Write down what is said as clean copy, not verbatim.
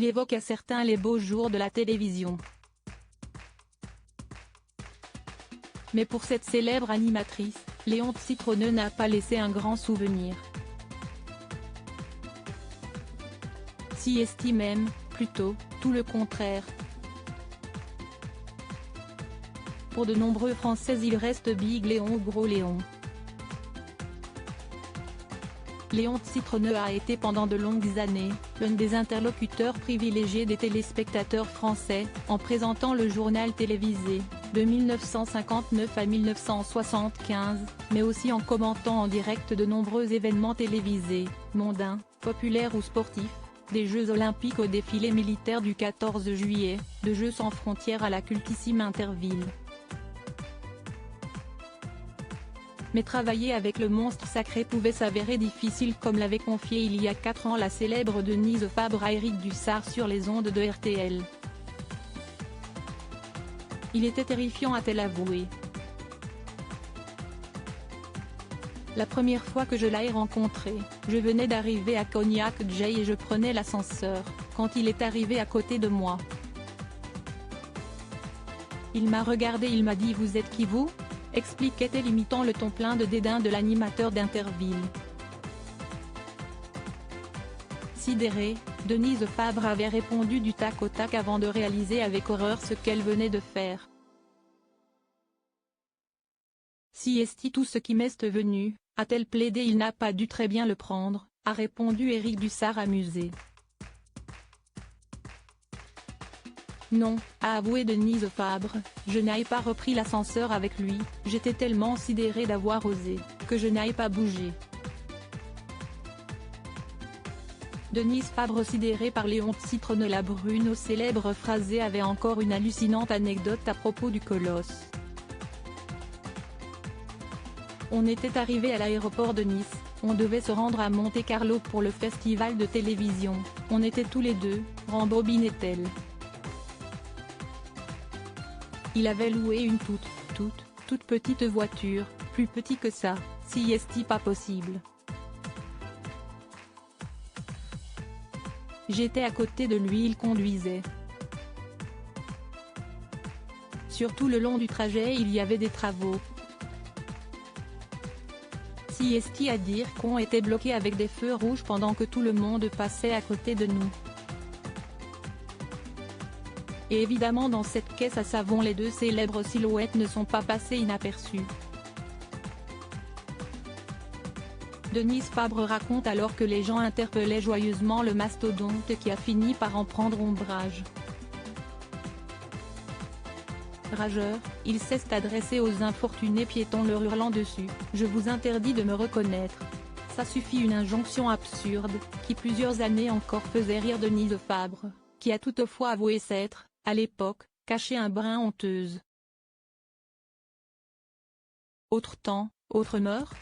Il évoque à certains les beaux jours de la télévision. Mais pour cette célèbre animatrice, Léon Citronneux n'a pas laissé un grand souvenir. Si estime même, plutôt, tout le contraire. Pour de nombreux Français il reste Big Léon ou Gros Léon. Léon Citronneux a été pendant de longues années, l'un des interlocuteurs privilégiés des téléspectateurs français, en présentant le journal télévisé, de 1959 à 1975, mais aussi en commentant en direct de nombreux événements télévisés, mondains, populaires ou sportifs, des Jeux Olympiques au défilé militaire du 14 juillet, de Jeux sans frontières à la cultissime Interville. Mais travailler avec le monstre sacré pouvait s'avérer difficile comme l'avait confié il y a 4 ans la célèbre Denise Fabre à Éric Dussart sur les ondes de RTL. Il était terrifiant, a-t-elle avoué. La première fois que je l'ai rencontré, je venais d'arriver à Cognac Jay et je prenais l'ascenseur, quand il est arrivé à côté de moi. Il m'a regardé, il m'a dit « Vous êtes qui vous ?» expliquait-elle imitant le ton plein de dédain de l'animateur d'Interville. Sidérée, Denise Fabre avait répondu du tac au tac avant de réaliser avec horreur ce qu'elle venait de faire. Si est tout ce qui m'est venu, a-t-elle plaidé. Il n'a pas dû très bien le prendre, a répondu Éric Dussart amusé. Non, a avoué Denise Fabre, je n'ai pas repris l'ascenseur avec lui, j'étais tellement sidérée d'avoir osé, que je n'ai pas bougé. Denise Fabre sidérée par Léon Citronneux. La brune au célèbre phrasé avait encore une hallucinante anecdote à propos du colosse. On était arrivé à l'aéroport de Nice, on devait se rendre à Monte-Carlo pour le festival de télévision, on était tous les deux, rembobinait-elle. Il avait loué une toute petite voiture, plus petit que ça, si est pas possible. J'étais à côté de lui, il conduisait. Surtout le long du trajet il y avait des travaux. Si est à dire qu'on était bloqué avec des feux rouges pendant que tout le monde passait à côté de nous. Et évidemment dans cette caisse à savon les deux célèbres silhouettes ne sont pas passées inaperçues. Denise Fabre raconte alors que les gens interpellaient joyeusement le mastodonte qui a fini par en prendre ombrage. Rageur, il s'est adressé aux infortunés piétons leur hurlant dessus « Je vous interdis de me reconnaître ». Ça suffit, une injonction absurde, qui plusieurs années encore faisait rire Denise Fabre, qui a toutefois avoué s'être, à l'époque, cachée un brin honteuse. Autre temps, autre mœurs ?